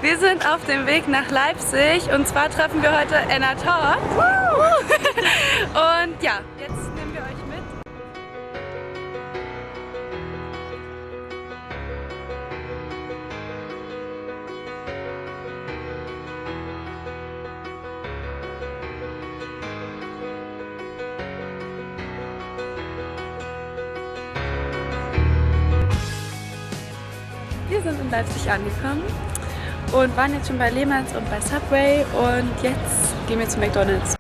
Wir sind auf dem Weg nach Leipzig und zwar treffen wir heute Anna Todd. Und ja, jetzt nehmen wir euch mit. Wir sind in Leipzig angekommen und waren jetzt schon bei Lehmanns und bei Subway und jetzt gehen wir zu McDonald's.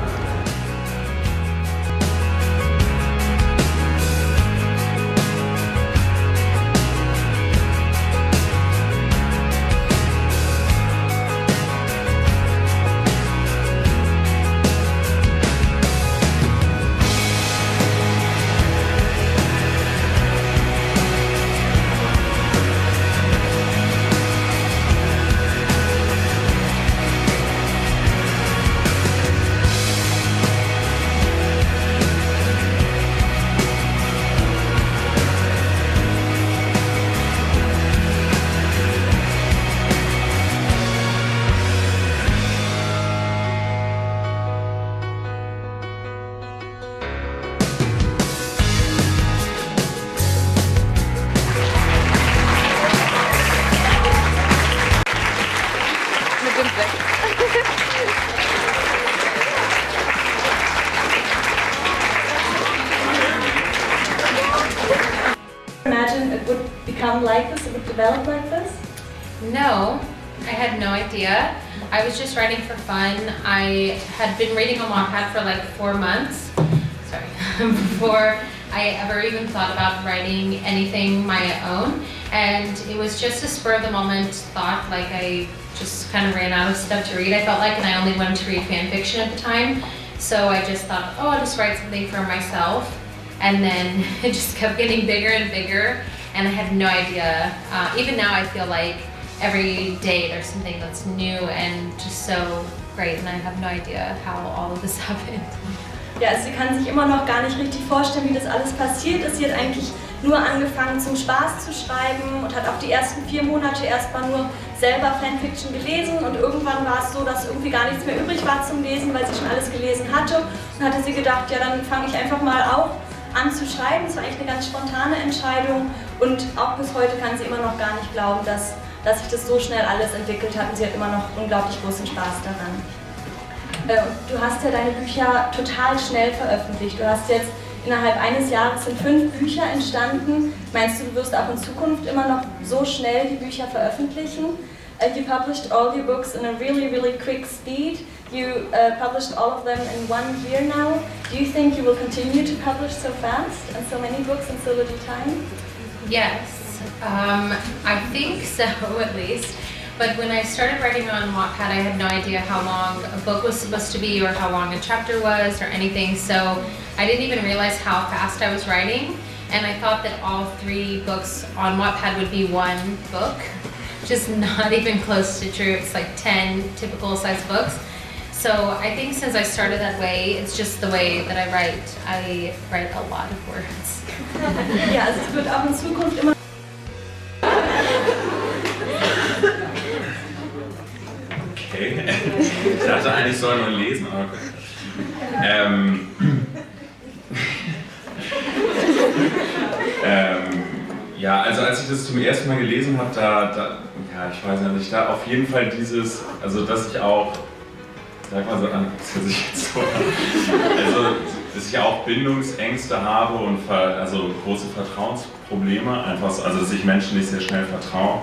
Imagine it would become like this, it would develop like this? No, I had no idea. I was just writing for fun. I had been reading on Wattpad for like 4 months, before I ever even thought about writing anything my own. And it was just a spur of the moment thought, like I just kind of ran out of stuff to read, I felt like, and I only wanted to read fan fiction at the time. So I just thought, oh, I'll just write something for myself. And then it just kept getting bigger and bigger, and I had no idea. Even now I feel like every day there's something that's new and just so great, and I have no idea how all of this happened. Ja, also sie kann sich immer noch gar nicht richtig vorstellen, wie das alles passiert ist. Sie hat eigentlich nur angefangen zum Spaß zu schreiben und hat auch die ersten 4 Monate erstmal nur selber Fanfiction gelesen und irgendwann war es so, dass irgendwie gar nichts mehr übrig war zum Lesen, weil sie schon alles gelesen hatte. Und hatte sie gedacht, ja dann fange ich einfach mal auch an zu schreiben. Das war eigentlich eine ganz spontane Entscheidung und auch bis heute kann sie immer noch gar nicht glauben, dass sich das so schnell alles entwickelt hat und sie hat immer noch unglaublich großen Spaß daran. Du hast ja deine Bücher total schnell veröffentlicht. Du hast jetzt innerhalb eines Jahres sind 5 Bücher entstanden. Meinst du, du wirst auch in Zukunft immer noch so schnell die Bücher veröffentlichen? You published all your books in a really quick speed. You published all of them in 1 year now. Do you think you will continue to publish so fast and so many books in so little time? Yes, I think so at least. But when I started writing on Wattpad, I had no idea how long a book was supposed to be or how long a chapter was or anything. So I didn't even realize how fast I was writing. And I thought that all 3 books on Wattpad would be 1 book. Just not even close to true. It's like 10 typical size books. So I think since I started that way, it's just the way that I write. I write a lot of words. Ja, also es wird auch in Zukunft immer. Okay, ich dachte eigentlich, ich soll nur lesen, aber ja, also als ich das zum ersten Mal gelesen habe, ja, ich weiß nicht, da auf jeden Fall dieses, also dass ich auch, sag mal so an, das hört sich jetzt so an, also dass ich auch Bindungsängste habe und also große Vertrauensprobleme, einfach so, also dass ich Menschen nicht sehr schnell vertraue.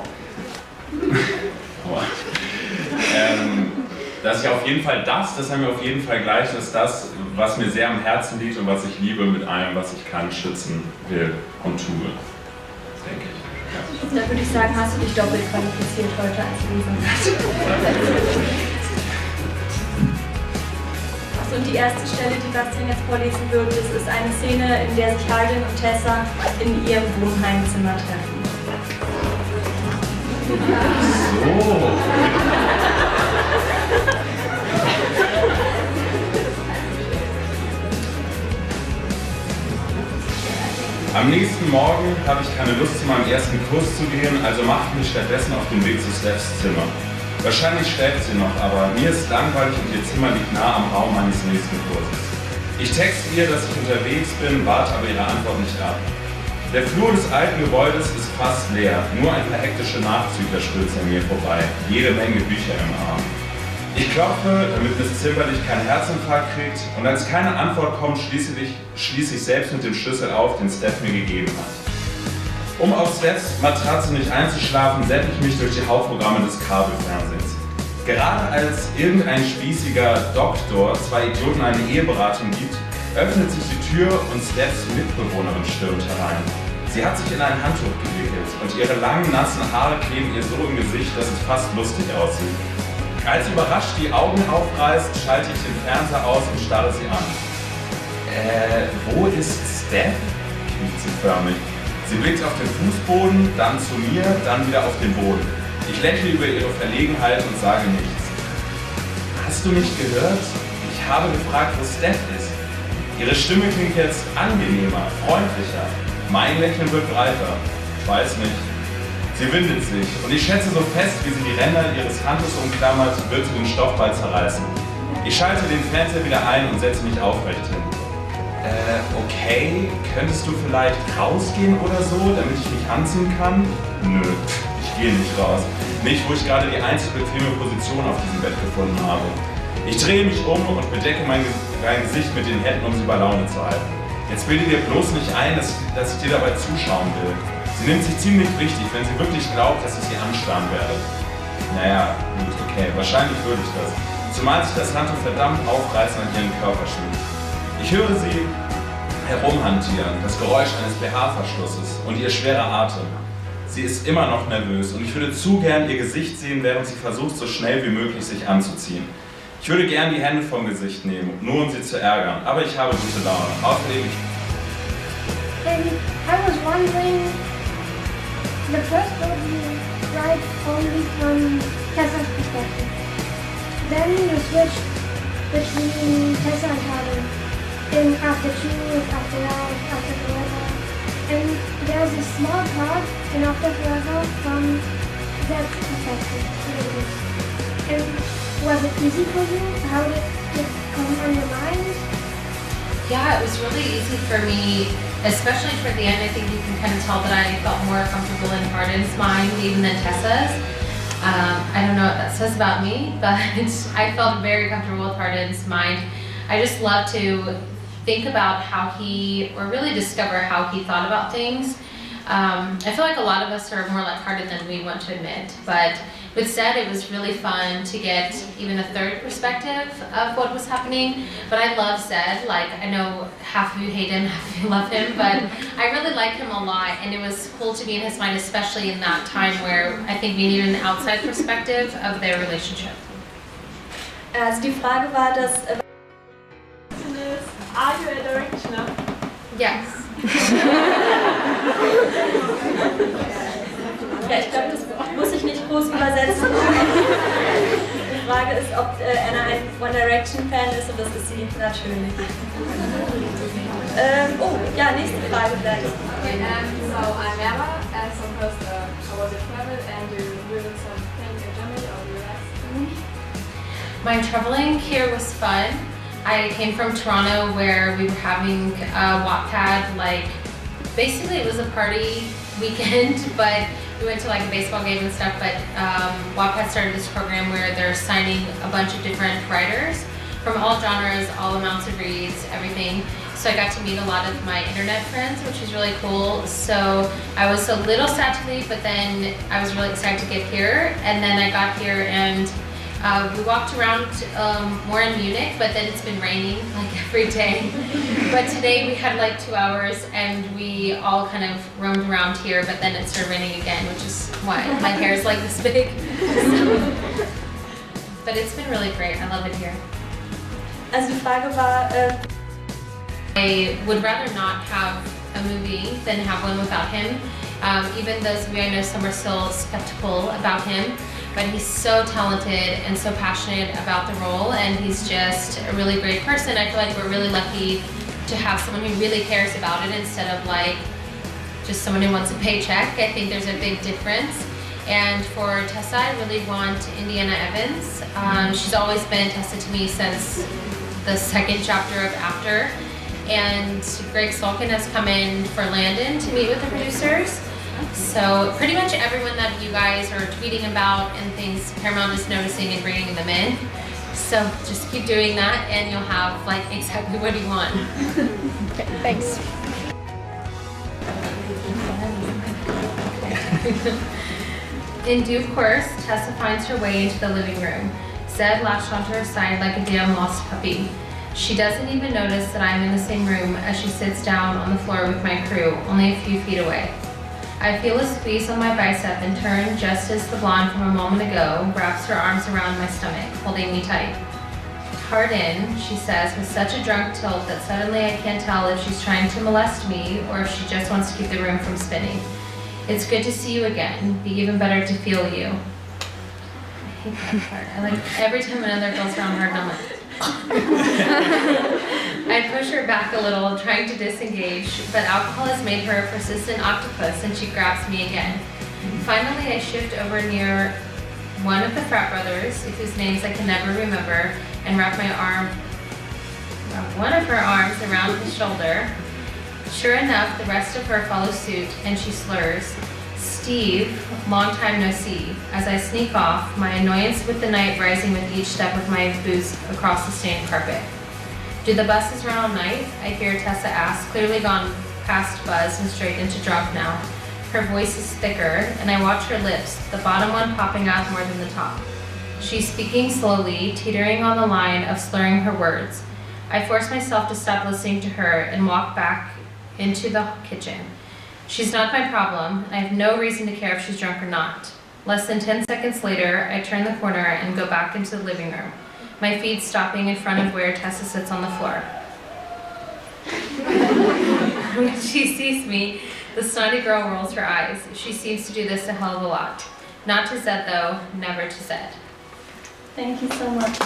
Aber, dass ich auf jeden Fall das haben wir auf jeden Fall gleich, dass das, was mir sehr am Herzen liegt und was ich liebe, mit allem, was ich kann, schützen will und tue, denke ich. Ja. Da würde ich sagen, hast du dich doppelt qualifiziert heute als Leser. Und die erste Stelle, die Bastian jetzt vorlesen wird, das ist eine Szene, in der sich Marlen und Tessa in ihrem Wohnheimzimmer treffen. So. Am nächsten Morgen habe ich keine Lust, zu meinem ersten Kurs zu gehen, also mache ich mich stattdessen auf den Weg zu Stephs Zimmer. Wahrscheinlich schläft sie noch, aber mir ist langweilig und ihr Zimmer liegt nah am Raum meines nächsten Kurses. Ich texte ihr, dass ich unterwegs bin, warte aber ihre Antwort nicht ab. Der Flur des alten Gebäudes ist fast leer, nur ein paar hektische Nachzügler stürzen an mir vorbei, jede Menge Bücher im Arm. Ich klopfe, damit Miss Zimperlich keinen Herzinfarkt kriegt, und als keine Antwort kommt, schließe ich selbst mit dem Schlüssel auf, den Steph mir gegeben hat. Um auf Stephs Matratze nicht einzuschlafen, sende ich mich durch die Hauptprogramme des Kabelfernsehens. Gerade als irgendein spießiger Doktor zwei Idioten eine Eheberatung gibt, öffnet sich die Tür und Stephs Mitbewohnerin stürmt herein. Sie hat sich in ein Handtuch gewickelt und ihre langen, nassen Haare kleben ihr so im Gesicht, dass es fast lustig aussieht. Als sie überrascht die Augen aufreißt, schalte ich den Fernseher aus und starre sie an. Wo ist Steph? Kniet sie förmlich. Sie blickt auf den Fußboden, dann zu mir, dann wieder auf den Boden. Ich lächle über ihre Verlegenheit und sage nichts. Hast du mich gehört? Ich habe gefragt, wo Steph ist. Ihre Stimme klingt jetzt angenehmer, freundlicher. Mein Lächeln wird breiter. Ich weiß nicht. Sie windet sich und ich schätze, so fest, wie sie die Ränder ihres Handtuchs umklammert, wird sie den Stoff bald zerreißen. Ich schalte den Fernseher wieder ein und setze mich aufrecht hin. Okay, könntest du vielleicht rausgehen oder so, damit ich mich anziehen kann? Nö, ich gehe nicht raus. Nicht, wo ich gerade die einzig bequeme Position auf diesem Bett gefunden habe. Ich drehe mich um und bedecke mein Gesicht mit den Händen, um sie bei Laune zu halten. Jetzt bilde dir bloß nicht ein, dass ich dir dabei zuschauen will. Sie nimmt sich ziemlich wichtig, wenn sie wirklich glaubt, dass ich sie anstarren werde. Naja, gut, okay, wahrscheinlich würde ich das. Zumal sich das Handtuch verdammt aufreißend an ihren Körper schmiegt. Ich höre sie herumhantieren, das Geräusch eines BH-Verschlusses und ihr schwerer Atem. Sie ist immer noch nervös und ich würde zu gern ihr Gesicht sehen, während sie versucht, so schnell wie möglich sich anzuziehen. Ich würde gern die Hände vom Gesicht nehmen, nur um sie zu ärgern, aber ich habe gute Laune. Außerdem I was wondering, the first book you write only from Tessa's perspective. Then you switch between Tessa and Harden. In After Truth, After Life, After Forever. And there's a small part in After Forever from that perspective. And was it easy for you? How did it come on your mind? Yeah, it was really easy for me, especially toward the end. I think you can kind of tell that I felt more comfortable in Hardin's mind even than Tessa's. I don't know what that says about me, but I felt very comfortable with Hardin's mind. I just love to think about how he, or really discover how he thought about things. I feel like a lot of us are more like Hardin than we want to admit, but with Zed it was really fun to get even a third perspective of what was happening. But I love Zed, like I know half of you hate him, half of you love him, but I really like him a lot, and it was cool to be in his mind, especially in that time where I think we needed an outside perspective of their relationship. Also die Frage war, dass Are you a directioner? Yes. ja, ich glaube, das muss ich nicht groß übersetzen. Die Frage ist, ob Anna ein One Direction Fan ist, und das ist sie natürlich. Ja, nächste Frage vielleicht. Okay, so I'm Emma, and so first I was a travel and you visited something in Germany or the US? My traveling here was fun. I came from Toronto where we were having a Wattpad, like basically it was a party weekend, but we went to like a baseball game and stuff, but Wattpad started this program where they're signing a bunch of different writers from all genres, all amounts of reads, everything. So I got to meet a lot of my internet friends, which was really cool. So I was a little sad to leave, but then I was really excited to get here. And then I got here and we walked around more in Munich, but then it's been raining like every day. But today we had like 2 hours and we all kind of roamed around here, but then it started raining again, which is why my hair is like this big. But it's been really great. I love it here. Also die Frage war, I would rather not have a movie than have one without him. Even those of you I know, some are still skeptical about him, but he's so talented and so passionate about the role, and he's just a really great person. I feel like we're really lucky to have someone who really cares about it instead of like just someone who wants a paycheck. I think there's a big difference. And for Tessa, I really want Indiana Evans. She's always been Tessa to me since the second chapter of After. And Greg Sulkin has come in for Landon to meet with the producers. So pretty much everyone that you guys are tweeting about and things, Paramount is noticing and bringing them in. So just keep doing that and you'll have like exactly what you want. Okay, thanks. In due course, Tessa finds her way into the living room. Zed latched onto her side like a damn lost puppy. She doesn't even notice that I'm in the same room as she sits down on the floor with my crew, only a few feet away. I feel a squeeze on my bicep and turn just as the blonde from a moment ago wraps her arms around my stomach, holding me tight. Hard in, she says with such a drunk tilt that suddenly I can't tell if she's trying to molest me or if she just wants to keep the room from spinning. It's good to see you again. Be even better to feel you. I hate that part. I like every time another girl's around her, I'm like, I push her back a little, trying to disengage, but alcohol has made her a persistent octopus and she grabs me again. Finally, I shift over near one of the frat brothers, whose names I can never remember, and wrap one of her arms around his shoulder. Sure enough, the rest of her follow suit, and she slurs, "Steve, long time no see," as I sneak off, my annoyance with the night rising with each step of my boots across the stained carpet. Do the buses run all night? I hear Tessa ask, clearly gone past buzz and straight into drunk now. Her voice is thicker, and I watch her lips, the bottom one popping out more than the top. She's speaking slowly, teetering on the line of slurring her words. I force myself to stop listening to her and walk back into the kitchen. She's not my problem, and I have no reason to care if she's drunk or not. Less than 10 seconds later, I turn the corner and go back into the living room, my feet stopping in front of where Tessa sits on the floor. When she sees me, the snotty girl rolls her eyes. She seems to do this a hell of a lot. Not to Zed though, never to Zed. Thank you so much.